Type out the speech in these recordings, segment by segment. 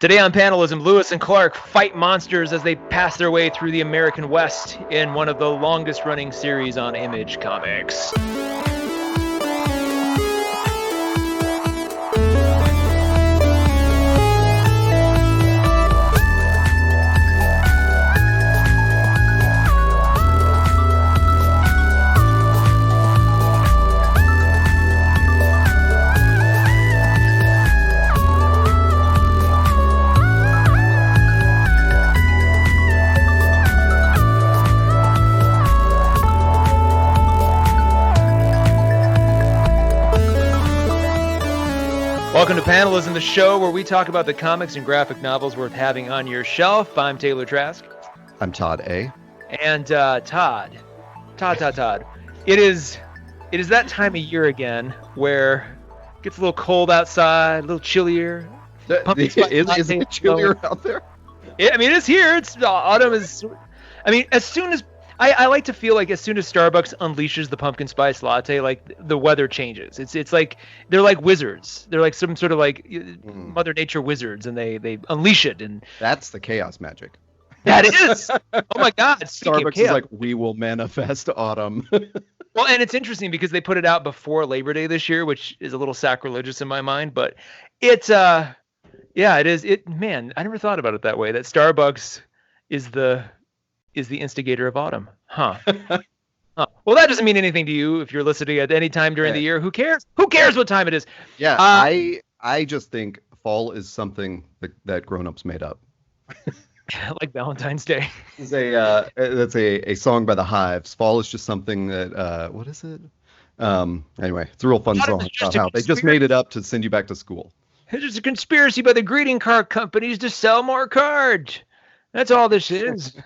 Today on Panelism, Lewis and Clark fight monsters as they pass their way through the American West in one of the longest-running series on Image Comics. Welcome to Panelism, the show where we talk about the comics and graphic novels worth having on your shelf. I'm Taylor Trask. I'm Todd A. And Todd. It is that time of year again where it gets a little cold outside, a little chillier. Is it chillier out there? It is here. It's autumn is. As soon as I like to feel like as soon as Starbucks unleashes the pumpkin spice latte, like the weather changes. It's like they're like wizards. They're like some sort of like Mother Nature wizards, and they unleash it. And that's the chaos magic. That is. Oh my God! Starbucks is like, we will manifest autumn. Well, and it's interesting because they put it out before Labor Day this year, which is a little sacrilegious in my mind. But it's it is. Man, I never thought about it that way. That Starbucks is the instigator of autumn. Huh. Well, that doesn't mean anything to you if you're listening at any time during the year. Who cares? Who cares what time it is? Yeah, I just think fall is something that grown-ups made up. Like Valentine's Day. That's a song by the Hives. Fall is just something that what is it? Anyway, it's a real fun song about how they just made it up to send you back to school. It's just a conspiracy by the greeting card companies to sell more cards. That's all this is.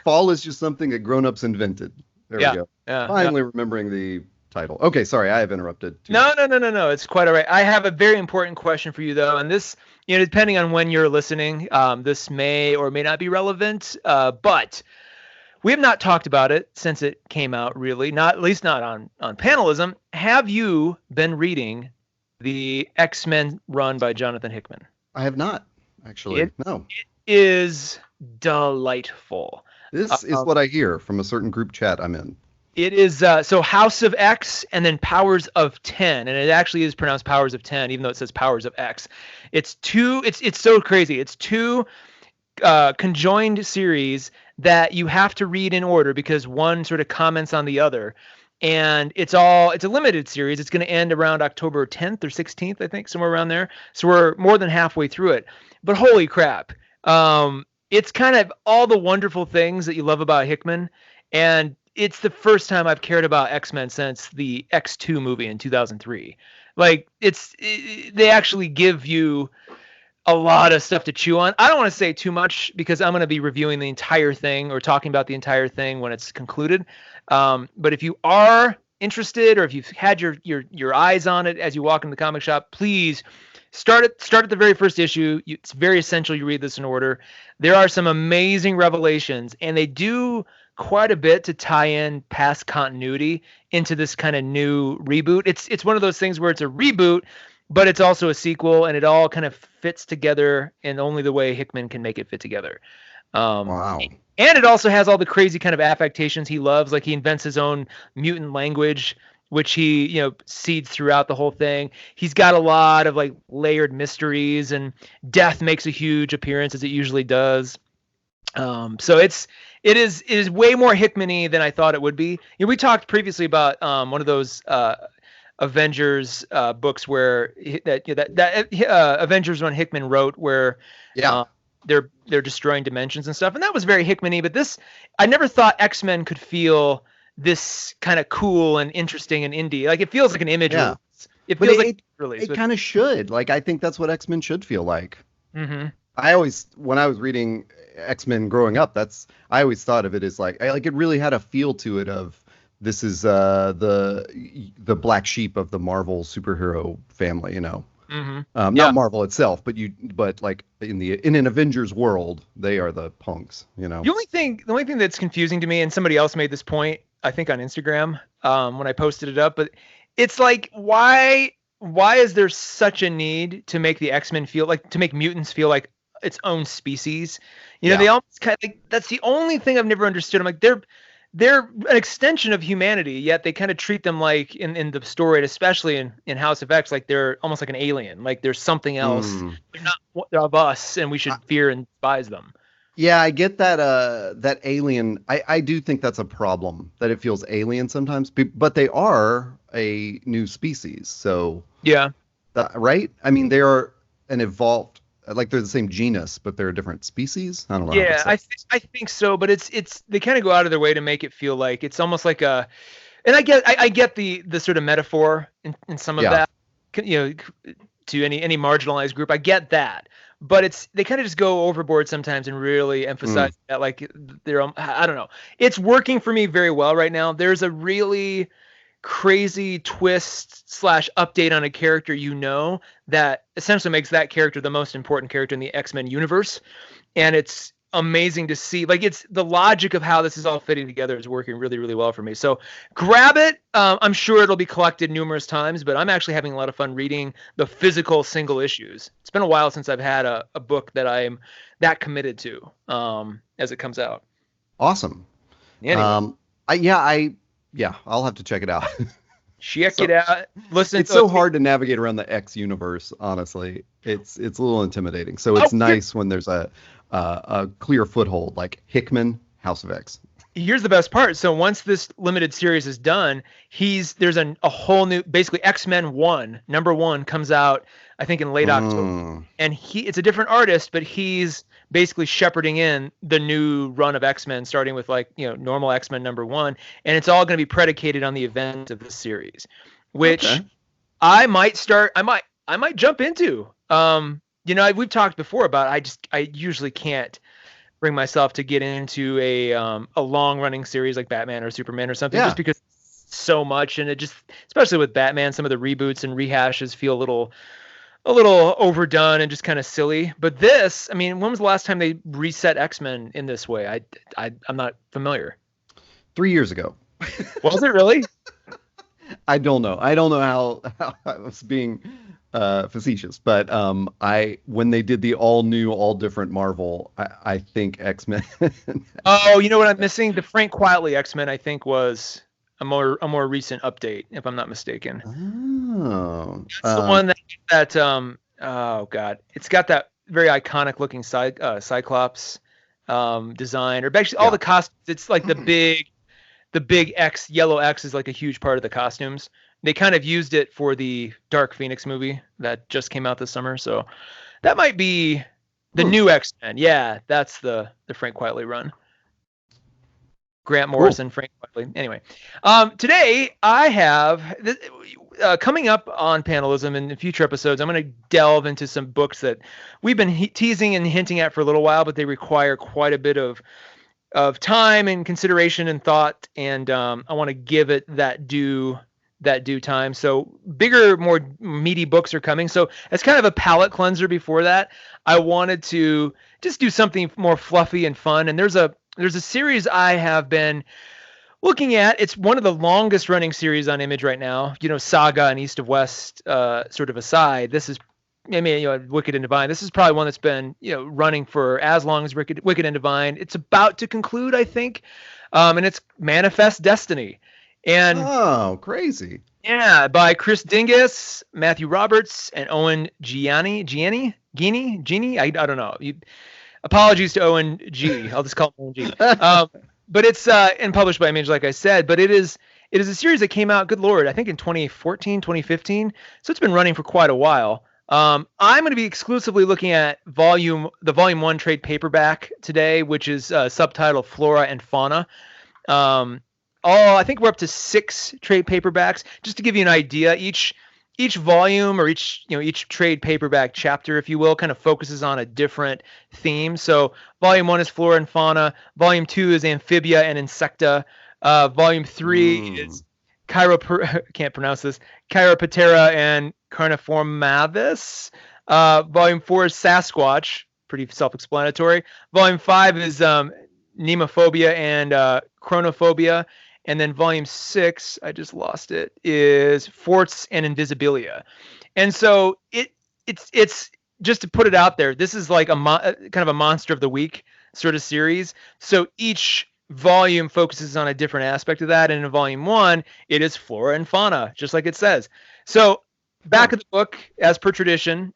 Fall is just something that grown-ups invented. There we go. Finally remembering the title. Okay, sorry, I have interrupted. No. It's quite all right. I have a very important question for you, though. And this, depending on when you're listening, this may or may not be relevant. But we have not talked about it since it came out, really. At least not on Panelism. Have you been reading the X-Men run by Jonathan Hickman? I have not, actually. No. It is delightful. This is what I hear from a certain group chat I'm in. It is so House of X and then Powers of 10, and it actually is pronounced Powers of 10, even though it says Powers of X. It's so crazy. It's two conjoined series that you have to read in order because one sort of comments on the other. And it's a limited series. It's going to end around October 10th or 16th, I think, somewhere around there. So we're more than halfway through it. But holy crap. It's kind of all the wonderful things that you love about Hickman. And it's the first time I've cared about X-Men since the X2 movie in 2003. Like they actually give you a lot of stuff to chew on. I don't want to say too much because I'm going to be reviewing the entire thing or talking about the entire thing when it's concluded. But if you are interested or if you've had your eyes on it as you walk in the comic shop, please start at the very first issue. It's very essential you read this in order. There are some amazing revelations, and they do quite a bit to tie in past continuity into this kind of new reboot. It's one of those things where it's a reboot, but it's also a sequel, and it all kind of fits together in only the way Hickman can make it fit together. Wow. And it also has all the crazy kind of affectations he loves. Like he invents his own mutant language, which he, seeds throughout the whole thing. He's got a lot of like layered mysteries, and death makes a huge appearance as it usually does. So it is way more Hickman-y than I thought it would be. We talked previously about one of those Avengers books where that Avengers one Hickman wrote where they're destroying dimensions and stuff, and that was very Hickman-y. But this, I never thought X-Men could feel this kind of cool and interesting and indie. Like it feels like an Image release. It feels like it kind of should. Like I think that's what X-Men should feel like. Mm-hmm. When I was reading X-Men growing up, I always thought of it as like it really had a feel to it of this is the black sheep of the Marvel superhero family, Mm-hmm. Not Marvel itself, but like in an Avengers world, they are the punks, The only thing that's confusing to me, and somebody else made this point, I think on Instagram, when I posted it up, but it's like, why is there such a need to make the X-Men to make mutants feel like its own species. You know, Yeah. they almost kind of like, that's the only thing I've never understood. I'm like, they're an extension of humanity, yet they kind of treat them like in the story, especially in House of X, like they're almost like an alien, like there's something else. Mm. They're not of us, and we should fear and despise them. Yeah, I get that that alien. I do think that's a problem, that it feels alien sometimes, but they are a new species. So Yeah. right? I mean, they are an evolved, like they're the same genus, but they're a different species. I don't know how to Yeah, say. I think so, but it's they kind of go out of their way to make it feel like it's almost like a, and I get the sort of metaphor in some of Yeah. that, you know, to any marginalized group. I get that, but it's they kind of just go overboard sometimes and really Mm. emphasize that like they're I don't know. It's working for me very well right now. There's a really crazy twist slash update on a character, you know, that essentially makes that character the most important character in the X-Men universe, and it's amazing to see. Like, it's the logic of how this is all fitting together is working really, really well for me. So grab it. I'm sure it'll be collected numerous times, but I'm actually having a lot of fun reading the physical single issues. It's been a while since I've had a book that I'm that committed to, as it comes out. Awesome. Anyway, I I'll have to check it out. check it So out. Listen, it's so hard to navigate around the X universe, honestly. It's a little intimidating. So it's nice when there's a clear foothold, like Hickman, House of X. Here's the best part. So once this limited series is done, there's a whole new, basically X-Men 1, number 1 comes out, I think in late October. And it's a different artist, but he's basically shepherding in the new run of X-Men, starting with, like, you know, normal X-Men number 1, and it's all going to be predicated on the event of this series, which Okay. I might jump into. You know, we've talked before about I usually can't bring myself to get into a long running series like Batman or Superman or something, Yeah. just because so much, and it just, especially with Batman, some of the reboots and rehashes feel a little overdone and just kind of silly. But this, I mean, when was the last time they reset X-Men in this way? I'm not familiar. 3 years ago. Was it really? I don't know. I don't know how I was being facetious, but when they did the all new, all different Marvel, I think X-Men. Oh, you know what I'm missing? The Frank Quitely X-Men, I think, was a more recent update, if I'm not mistaken. Oh, It's the one that oh god, it's got that very iconic looking Cyclops design, or basically all the costumes. It's like the big X, yellow X is like a huge part of the costumes. They kind of used it for the Dark Phoenix movie that just came out this summer, so that might be the new X-Men. Yeah, that's the Frank Quitely run. Grant Morrison, Frank Quitely. Anyway, today I have coming up on Panelism in future episodes. I'm going to delve into some books that we've been teasing and hinting at for a little while, but they require quite a bit of time and consideration and thought, and I want to give it that due time. So bigger, more meaty books are coming. So as kind of a palate cleanser before that, I wanted to just do something more fluffy and fun. And there's a series I have been looking at. It's one of the longest running series on Image right now. You know, Saga and East of West sort of aside, this is, I mean, you know, Wicked and Divine. This is probably one that's been, you know, running for as long as Wicked and Divine. It's about to conclude, I think, and it's Manifest Destiny. And crazy. Yeah, by Chris Dingus, Matthew Roberts, and Owen Genie. I don't know. Apologies to Owen G. I'll just call him Owen G. But it's and published by Image, like I said. But it is a series that came out, good Lord, I think in 2014, 2015. So it's been running for quite a while. I'm going to be exclusively looking at the volume 1 trade paperback today, which is subtitled Flora and Fauna. I think we're up to 6 trade paperbacks. Just to give you an idea, each volume, or each trade paperback chapter, if you will, kind of focuses on a different theme. So volume 1 is Flora and Fauna. Volume 2 is Amphibia and Insecta. Volume 3 is can't pronounce this, Chiroptera and Carniformavis. Volume 4 is Sasquatch, pretty self-explanatory. Volume 5 is Nemophobia and Chronophobia. And then volume 6, I just lost it, is Forts and Invisibilia. And so it's just to put it out there, this is like kind of a monster of the week sort of series. So each volume focuses on a different aspect of that. And in volume 1, it is flora and fauna, just like it says. So back of the book, as per tradition,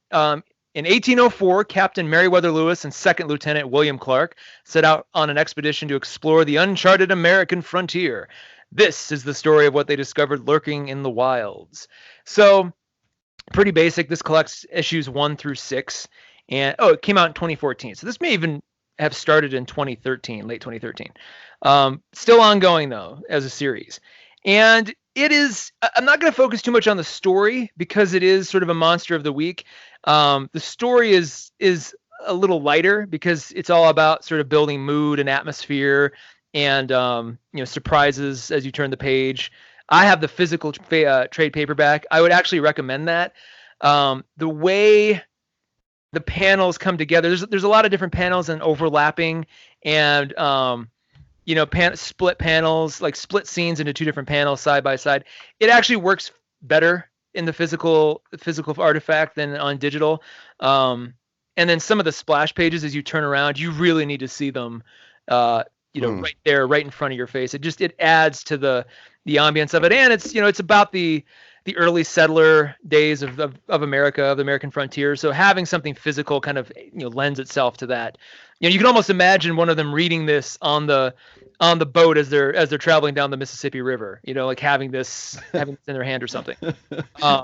in 1804, Captain Meriwether Lewis and Second Lieutenant William Clark set out on an expedition to explore the uncharted American frontier. This is the story of what they discovered lurking in the wilds. So pretty basic. This collects issues 1 through 6. And it came out in 2014. So this may even have started in 2013, late 2013. Still ongoing, though, as a series. And it is, I'm not going to focus too much on the story because it is sort of a monster of the week. The story is a little lighter because it's all about sort of building mood and atmosphere and surprises as you turn the page. I have the physical trade paperback. I would actually recommend that. The way the panels come together, there's a lot of different panels and overlapping and split panels, like split scenes into 2 different panels side by side. It actually works better in the physical artifact than on digital. And then some of the splash pages, as you turn around, you really need to see them, right there, right in front of your face. It adds to the ambience of it. And it's about the early settler days of America, of the American frontier. So having something physical kind of, lends itself to that. You can almost imagine one of them reading this on the boat as they're traveling down the Mississippi River, like having this in their hand or something.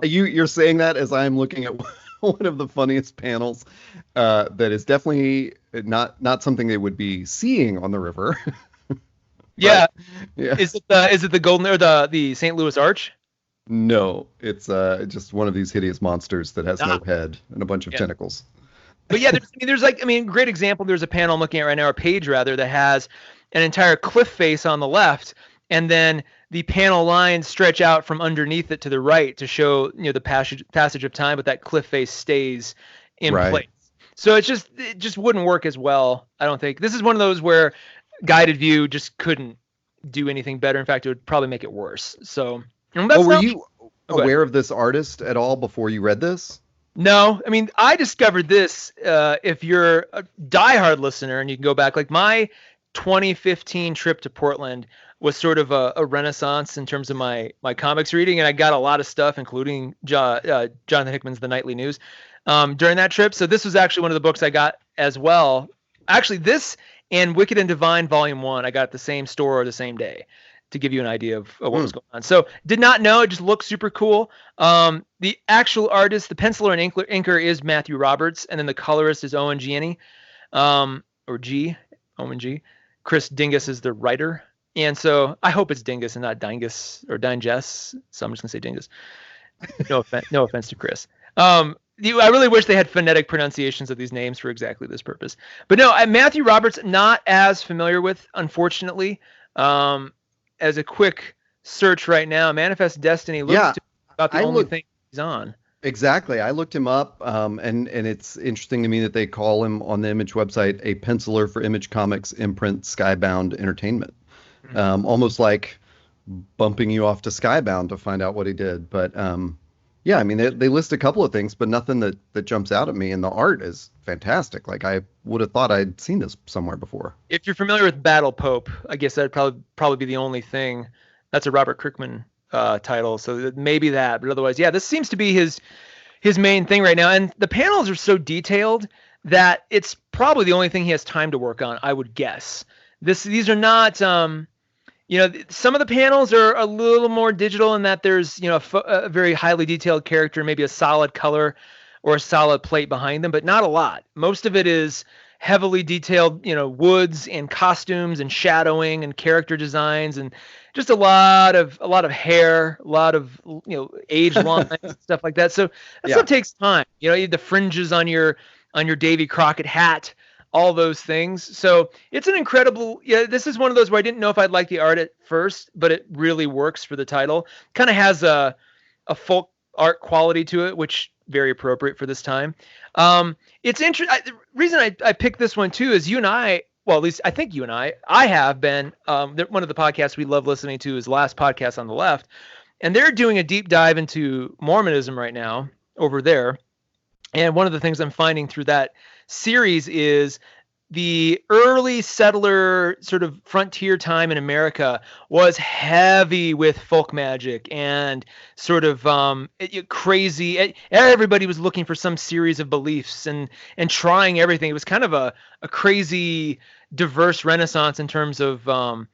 You're saying that as I'm looking at one of the funniest panels that is definitely not something they would be seeing on the river. Yeah. Is it the Golden or the St. Louis Arch? No, it's just one of these hideous monsters that has no head and a bunch of tentacles. But yeah, there's great example. There's a panel I'm looking at right now, or page rather, that has an entire cliff face on the left, and then the panel lines stretch out from underneath it to the right to show the passage of time, but that cliff face stays in place. So it just wouldn't work as well, I don't think. This is one of those where guided view just couldn't do anything better. In fact, it would probably make it worse. So. Were you aware of this artist at all before you read this? No, I discovered this. If you're a diehard listener and you can go back, like my 2015 trip to Portland was sort of a renaissance in terms of my comics reading, and I got a lot of stuff, including Jonathan Hickman's The Nightly News during that trip. So this was actually one of the books I got as well. Actually, this and Wicked and Divine Volume 1 I got at the same store the same day, to give you an idea of what was going on. So did not know. It just looked super cool. The actual artist, the penciler and inker is Matthew Roberts, and then the colorist is Owen Gianni, Owen G. Chris Dingus is the writer. And so I hope it's Dingus and not Dingus or Dingus. So I'm just going to say Dingus. No offense to Chris. I really wish they had phonetic pronunciations of these names for exactly this purpose. But no, Matthew Roberts, not as familiar with, unfortunately. As a quick search right now, Manifest Destiny looks to be about the only thing he's on. Exactly. I looked him up, and it's interesting to me that they call him on the Image website a penciler for Image Comics imprint Skybound Entertainment. Mm-hmm. Almost like bumping you off to Skybound to find out what he did. But they list a couple of things, but nothing that jumps out at me. And the art is fantastic. Like I would have thought I'd seen this somewhere before. If you're familiar with Battle Pope, I guess that'd probably be the only thing. That's a Robert Kirkman title, so maybe that. But otherwise, this seems to be his main thing right now. And the panels are so detailed that it's probably the only thing he has time to work on, I would guess. These are not. Some of the panels are a little more digital in that there's, a very highly detailed character, maybe a solid color or a solid plate behind them, but not a lot. Most of it is heavily detailed, woods and costumes and shadowing and character designs and just a lot of hair, a lot of, age lines and stuff like that. So that stuff takes time. The fringes on your Davy Crockett hat, all those things. So it's an incredible, this is one of those where I didn't know if I'd like the art at first, but it really works for the title. Kind of has a folk art quality to it, which very appropriate for this time. It's interesting. The reason I picked this one too is you and I, well, at least I think you and I have been, one of the podcasts we love listening to is Last Podcast on the Left, and they're doing a deep dive into Mormonism right now over there. And one of the things I'm finding through that series is the early settler sort of frontier time in America was heavy with folk magic and sort of crazy. Everybody was looking for some series of beliefs and trying everything. It was kind of a crazy, diverse renaissance in terms of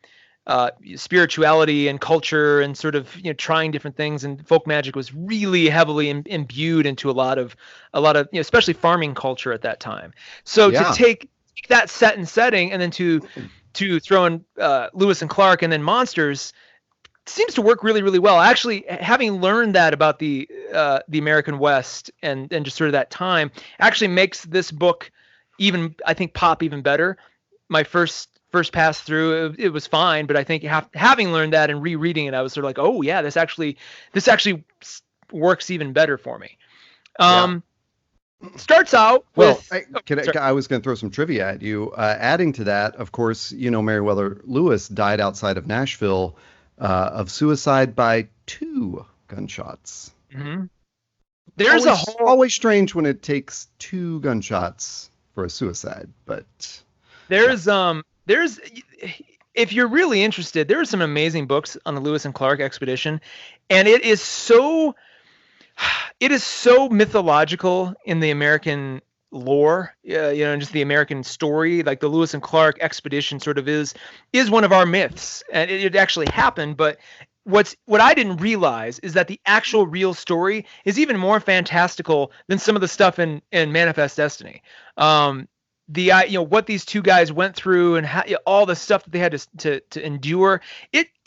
spirituality and culture and sort of trying different things, and folk magic was really heavily imbued into a lot of especially farming culture at that time. So to take that setting and then to throw in Lewis and Clark and then monsters seems to work really, really well. Actually, having learned that about the American West and just sort of that time actually makes this book even, I think, pop even better. My first pass through, it was fine, but I think having learned that and rereading it, I was sort of like, oh yeah, this actually works even better for me. Starts out with. I was going to throw some trivia at you. Adding to that, of course, Meriwether Lewis died outside of Nashville of suicide by 2 gunshots. Mm-hmm. There's always strange when it takes 2 gunshots for a suicide, but there's if you're really interested, there are some amazing books on the Lewis and Clark expedition, and it is so mythological in the American lore, and just the American story. Like the Lewis and Clark expedition sort of is one of our myths, and it actually happened. But what I didn't realize is that the actual real story is even more fantastical than some of the stuff in Manifest Destiny. What these 2 guys went through and all the stuff that they had to endure.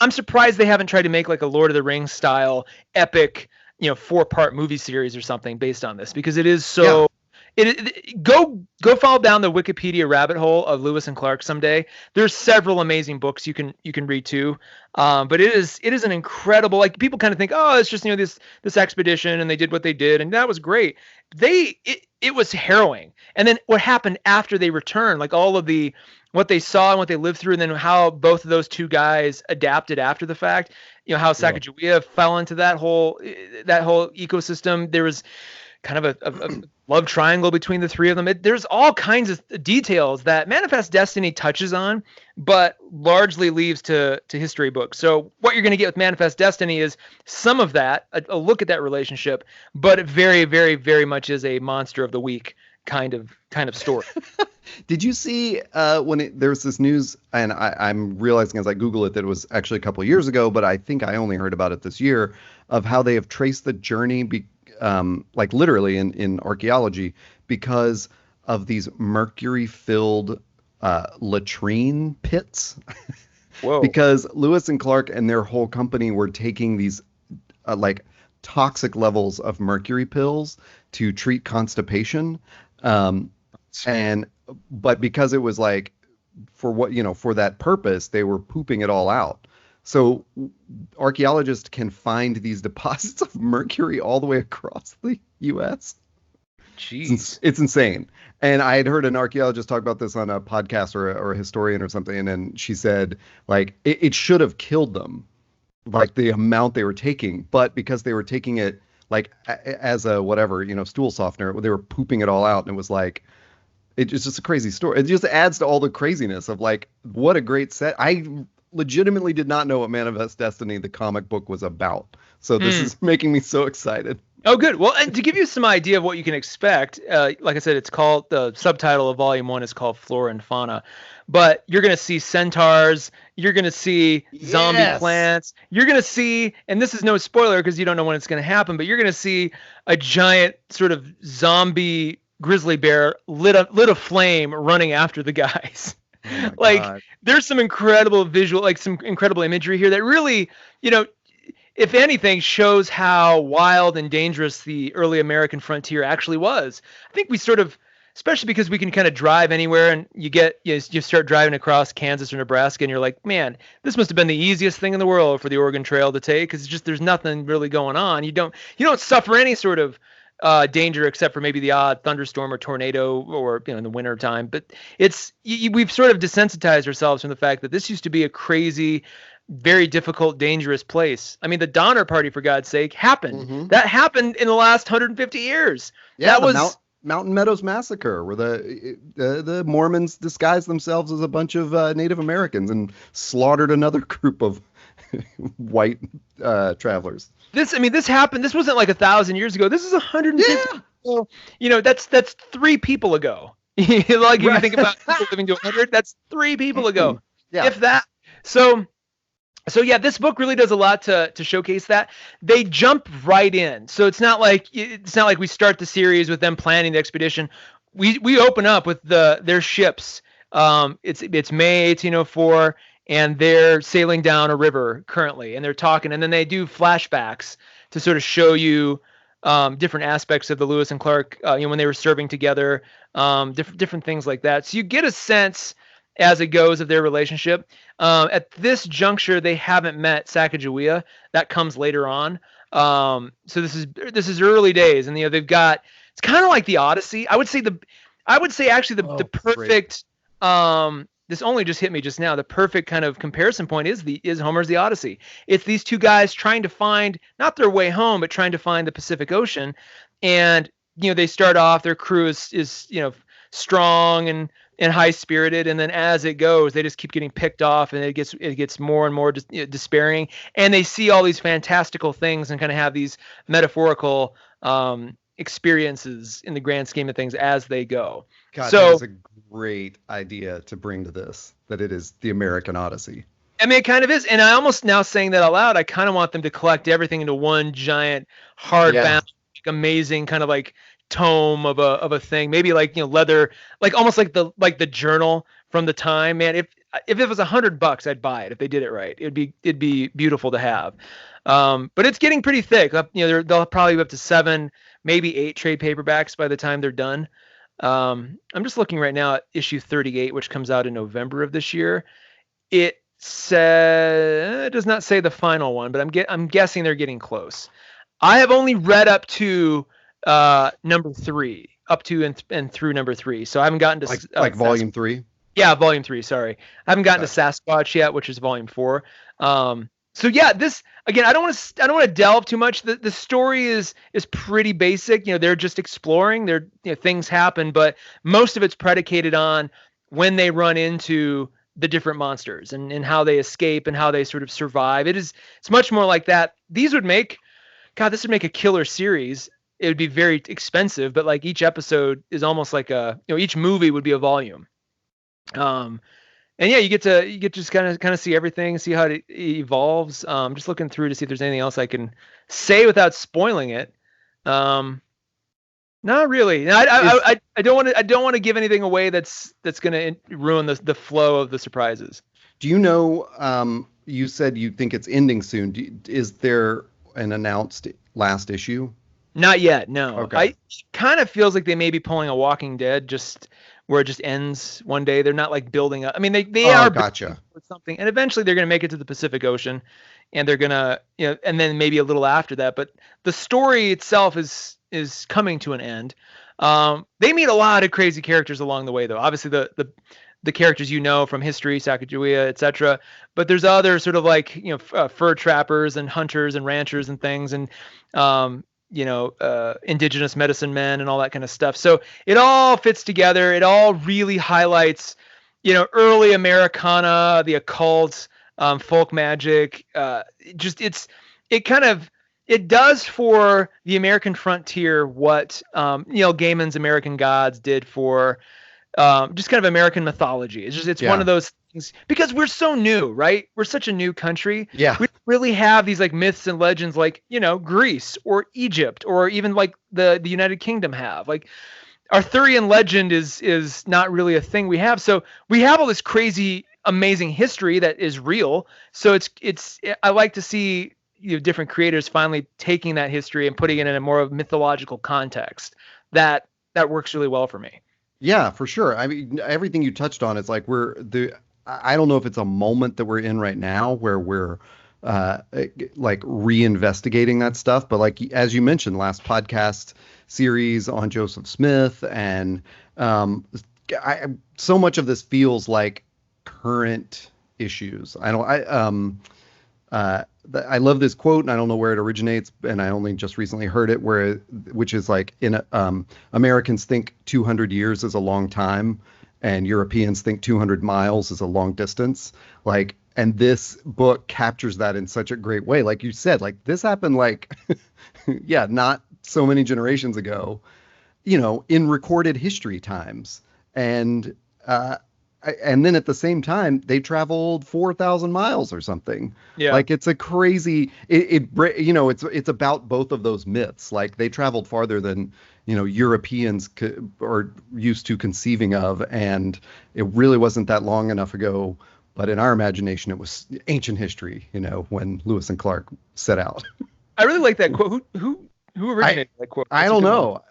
I'm surprised they haven't tried to make like a Lord of the Rings style epic 4-part movie series or something based on this, because it is so. Go follow down the Wikipedia rabbit hole of Lewis and Clark someday. There's several amazing books you can read too, but it is an incredible. Like, people kind of think, oh, it's just this expedition and they did what they did and that was great. It was harrowing, and then what happened after they returned, like all of what they saw and what they lived through, and then how both of those 2 guys adapted after the fact. How Sacagawea fell into that whole ecosystem. There was kind of a love triangle between the 3 of them. There's all kinds of details that Manifest Destiny touches on, but largely leaves to history books. So what you're going to get with Manifest Destiny is some of that, a look at that relationship, but it very, very, very much is a monster of the week kind of story. Did you see when there was this news, and I'm realizing as I Google it that it was actually a couple of years ago, but I think I only heard about it this year, of how they have traced the journey like literally in archaeology, because of these mercury-filled latrine pits. Whoa. Because Lewis and Clark and their whole company were taking these like toxic levels of mercury pills to treat constipation. But because it was like for that purpose, they were pooping it all out. So archaeologists can find these deposits of mercury all the way across the U.S. Jeez. It's insane. And I had heard an archaeologist talk about this on a podcast or a historian or something, and she said, like, it should have killed them, like the amount they were taking. But because they were taking it like as a whatever, stool softener, they were pooping it all out. And it was like, it's just a crazy story. It just adds to all the craziness of like, what a great set. I legitimately did not know what Manifest Destiny, the comic book, was about. So this is making me so excited. Oh, good. Well, and to give you some idea of what you can expect, like I said, it's called, the subtitle of Volume 1 is called Flora and Fauna. But you're going to see centaurs, you're going to see zombie plants, you're going to see, and this is no spoiler because you don't know when it's going to happen, but you're going to see a giant sort of zombie grizzly bear lit a flame running after the guys. Oh like God. There's some incredible visual, like some incredible imagery here that really, if anything, shows how wild and dangerous the early American frontier actually was. I think we sort of, especially because we can kind of drive anywhere, and you start driving across Kansas or Nebraska, and you're like, man, this must have been the easiest thing in the world for the Oregon Trail to take, because just there's nothing really going on. You don't suffer any sort of danger except for maybe the odd thunderstorm or tornado or in the winter time. But we've sort of desensitized ourselves from the fact that this used to be a crazy, very difficult, dangerous place. I mean, the Donner Party, for God's sake, happened. Mm-hmm. That happened in the last 150 years. Yeah, that was Mountain Meadows Massacre, where the Mormons disguised themselves as a bunch of Native Americans and slaughtered another group of white travelers. This happened. This wasn't like 1,000 years ago. This is 150. Yeah. So, that's 3 people ago. Like if you think about people living to 100, that's 3 people ago. Yeah. If that. So yeah, this book really does a lot to showcase that. They jump right in. So it's not like we start the series with them planning the expedition. We open up with their ships. It's May 1804, and they're sailing down a river currently, and they're talking, and then they do flashbacks to sort of show you different aspects of the Lewis and Clark, when they were serving together, different things like that. So you get a sense as it goes of their relationship. At this juncture, they haven't met Sacagawea. That comes later on. So this is early days, and they've got, it's kind of like the Odyssey. I would say actually the perfect. This only just hit me just now. The perfect kind of comparison point is Homer's The Odyssey. It's these 2 guys trying to find not their way home, but trying to find the Pacific Ocean, and they start off. Their crew is strong and high spirited, and then as it goes, they just keep getting picked off, and it gets more and more despairing, and they see all these fantastical things and kind of have these metaphorical experiences in the grand scheme of things as they go. God, so that is a great idea to bring to this, that it is the American Odyssey. I mean, it kind of is, and I almost, now saying that out loud, I kind of want them to collect everything into one giant hardbound, amazing kind of like tome of a thing, maybe like leather, like almost like the journal from the time. Man, if it was $100, I'd buy it if they did it right. It'd be beautiful to have. But it's getting pretty thick. They'll probably be up to 7, maybe 8 trade paperbacks by the time they're done. I'm just looking right now at issue 38, which comes out in November of this year. It does not say the final one, but I'm guessing they're getting close. I have only read up to number 3, up to and through number 3, so I haven't gotten to like volume 3. Yeah, volume 3. Sorry, I haven't gotten to Sasquatch yet, which is volume 4. So yeah, this again, I don't want to delve too much. The story is pretty basic. They're just exploring. Things happen, but most of it's predicated on when they run into the different monsters and how they escape and how they sort of survive. It's much more like that. This would make a killer series. It would be very expensive, but like each episode is almost like each movie would be a volume. And yeah, you get to just kind of see everything, see how it evolves. Just looking through to see if there's anything else I can say without spoiling it. Not really. I don't want to give anything away that's going to ruin the flow of the surprises. Do you know? You said you think it's ending soon. Is there an announced last issue? Not yet. No. Okay. It kind of feels like they may be pulling a Walking Dead, just where it just ends one day. They're not like building up. I mean, they are gotcha. With something, and eventually they're going to make it to the Pacific Ocean, and they're going to, and then maybe a little after that. But the story itself is coming to an end. They meet a lot of crazy characters along the way, though. Obviously, the characters from history, Sacagawea, etc. But there's other sort of like fur trappers and hunters and ranchers and things, and indigenous medicine men and all that kind of stuff. So it all fits together. It all really highlights, early Americana, the occult, folk magic. It does for the American frontier what Neil Gaiman's American Gods did for just kind of American mythology. It's one of those things, because we're so new, right? We're such a new country. Yeah. We don't really have these like myths and legends like, Greece or Egypt or even like the United Kingdom have. Like Arthurian legend is not really a thing we have. So we have all this crazy, amazing history that is real. So I like to see different creators finally taking that history and putting it in a more of mythological context. That works really well for me. Yeah, for sure. I mean, everything you touched on, it's like I don't know if it's a moment that we're in right now where we're like reinvestigating that stuff, but like as you mentioned, last podcast series on Joseph Smith, and so much of this feels like current issues. I love this quote, and I don't know where it originates, and I only just recently heard it, which is like, Americans think 200 years is a long time, and Europeans think 200 miles is a long distance. Like, and this book captures that in such a great way. Like you said, like this happened like, yeah, not so many generations ago, in recorded history times. And then at the same time, they traveled 4,000 miles or something. Yeah. Like it's a crazy, it's about both of those myths. Like they traveled farther than, Europeans are used to conceiving of. And it really wasn't that long enough ago. But in our imagination, it was ancient history, when Lewis and Clark set out. I really like that quote. Who originated that quote? I don't know.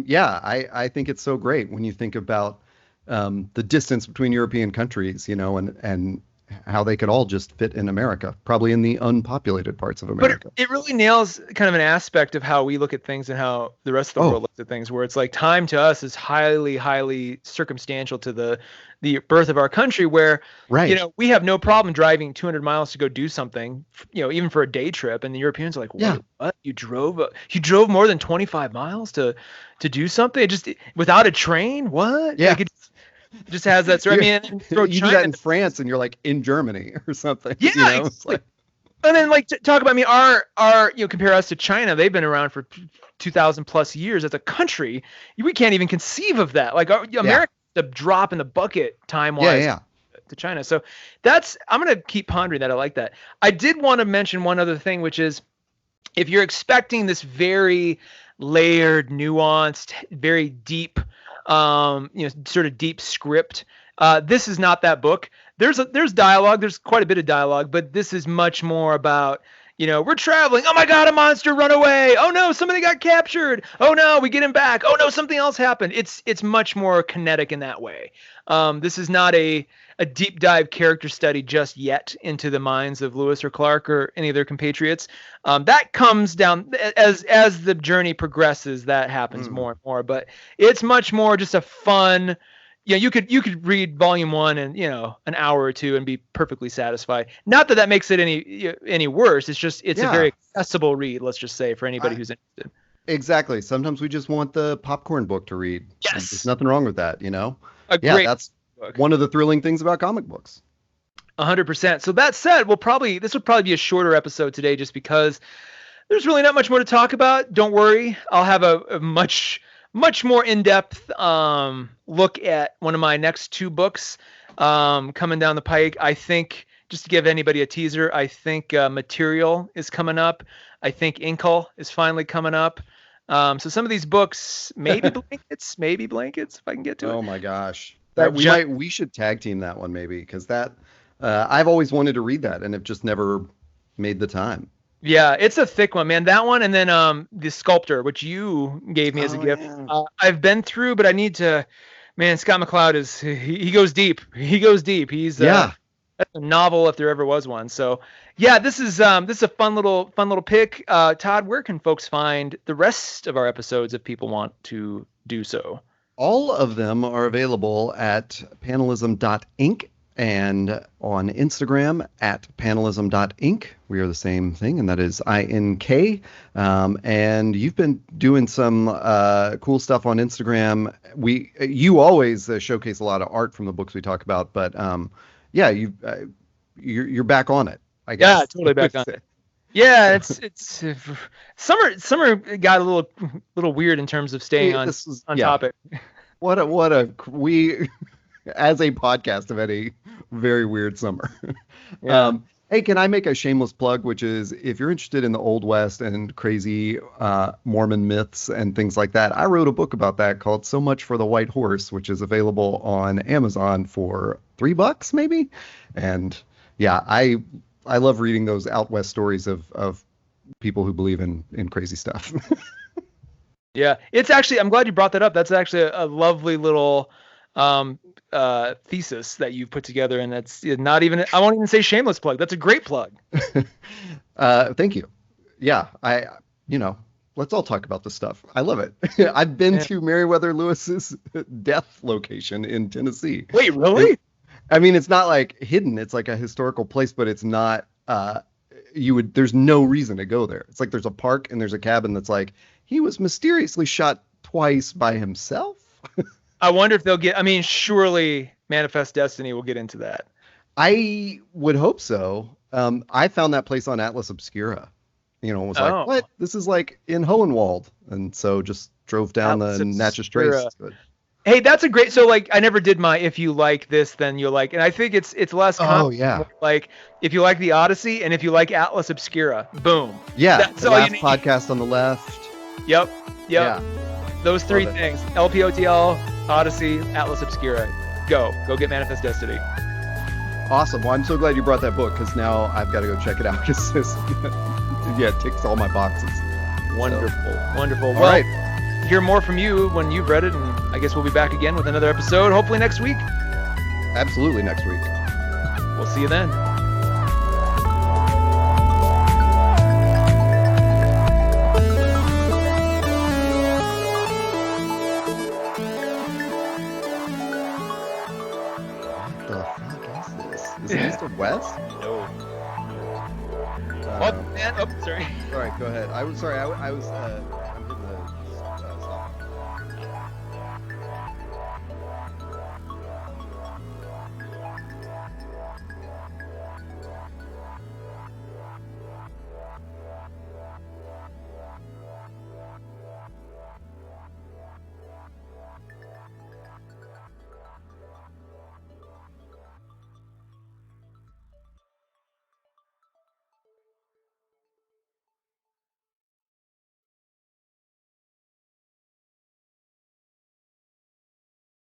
Yeah, I think it's so great when you think about the distance between European countries, and how they could all just fit in America, probably in the unpopulated parts of America. But it really nails kind of an aspect of how we look at things and how the rest of the world looks at things, where it's like time to us is highly, highly circumstantial to the birth of our country, where, we have no problem driving 200 miles to go do something, even for a day trip. And the Europeans are like, wait, what? You drove more than 25 miles to do something just without a train? What? Yeah. Like, it just has that. So, you do that in France, and you're like in Germany or something. Yeah, it's like, and then talk about our compare us to China. They've been around for 2,000 plus years as a country. We can't even conceive of that. Like America, the drop in the bucket time wise to China. So I'm gonna keep pondering that. I like that. I did want to mention one other thing, which is if you're expecting this very layered, nuanced, very deep, sort of deep script. This is not that book. There's dialogue. There's quite a bit of dialogue, but this is much more about, we're traveling. Oh my God, a monster run away. Oh no, somebody got captured. Oh no, we get him back. Oh no, something else happened. It's much more kinetic in that way. This is not a deep dive character study just yet into the minds of Lewis or Clark or any of their compatriots. That comes down as the journey progresses. That happens more and more, but it's much more just a fun. Yeah, you could read volume 1 in an hour or two and be perfectly satisfied. Not that makes it any worse. It's just a very accessible read. Let's just say for anybody who's interested. Exactly. Sometimes we just want the popcorn book to read. Yes, there's nothing wrong with that. That's book. One of the thrilling things about comic books. 100%. So that said, this would probably be a shorter episode today, just because there's really not much more to talk about. Don't worry, I'll have a much more in-depth look at one of my next 2 books coming down the pike. I think, just to give anybody a teaser, I think Material is coming up. I think Inkle is finally coming up. So some of these books, maybe blankets, if I can get to it. Oh my gosh. We should tag team that one maybe, because that I've always wanted to read that and have just never made the time. Yeah, it's a thick one, man. That one, and then The Sculptor, which you gave me as a gift. Yeah. I've been through, but I need to. Man, Scott McCloud he goes deep. He goes deep. He's that's a novel if there ever was one. So yeah, this is a fun little pick. Todd, where can folks find the rest of our episodes if people want to do so? All of them are available at panelism.inc and on Instagram at panelism.inc. We are the same thing, and that is INK. And you've been doing some cool stuff on Instagram. You always showcase a lot of art from the books we talk about, but you're back on it, I guess. Yeah, totally back on it. Yeah, it's summer got a little weird in terms of staying on topic. We as a podcast have had a very weird summer. Yeah. Hey, can I make a shameless plug, which is if you're interested in the Old West and crazy Mormon myths and things like that, I wrote a book about that called So Much for the White Horse, which is available on Amazon for $3 maybe. And yeah, I love reading those out West stories of people who believe in crazy stuff. Yeah, it's actually, I'm glad you brought that up. That's actually a lovely little thesis that you've put together, and that's not even, I won't even say shameless plug. That's a great plug. Thank you. Yeah, let's all talk about this stuff. I love it. I've been to Meriwether Lewis's death location in Tennessee. Wait, really? I mean, it's not like hidden. It's like a historical place, but it's not there's no reason to go there. It's like there's a park and there's a cabin that's like, he was mysteriously shot twice by himself. I wonder if they'll get, I mean, surely Manifest Destiny will get into that. I would hope so. I found that place on Atlas Obscura. Was like, what? This is like in Hohenwald. And so just drove down the Natchez Trace. Hey, that's a great. So like, I never did my if you like this, then you'll like, and I think it's less. Like if you like the Odyssey and if you like Atlas Obscura, boom. Yeah. That's the last podcast on the left. Yep. Yeah. Those three things: LPOTL, Odyssey, Atlas Obscura. Go get Manifest Destiny. Awesome. Well, I'm so glad you brought that book because now I've got to go check it out. It ticks all my boxes. Wonderful. All right. Hear more from you when you've read it, and I guess we'll be back again with another episode, hopefully next week. Absolutely next week. We'll see you then. What the fuck is this? Is it Mr. West? No. Sorry. All right, go ahead. I'm hitting the stop.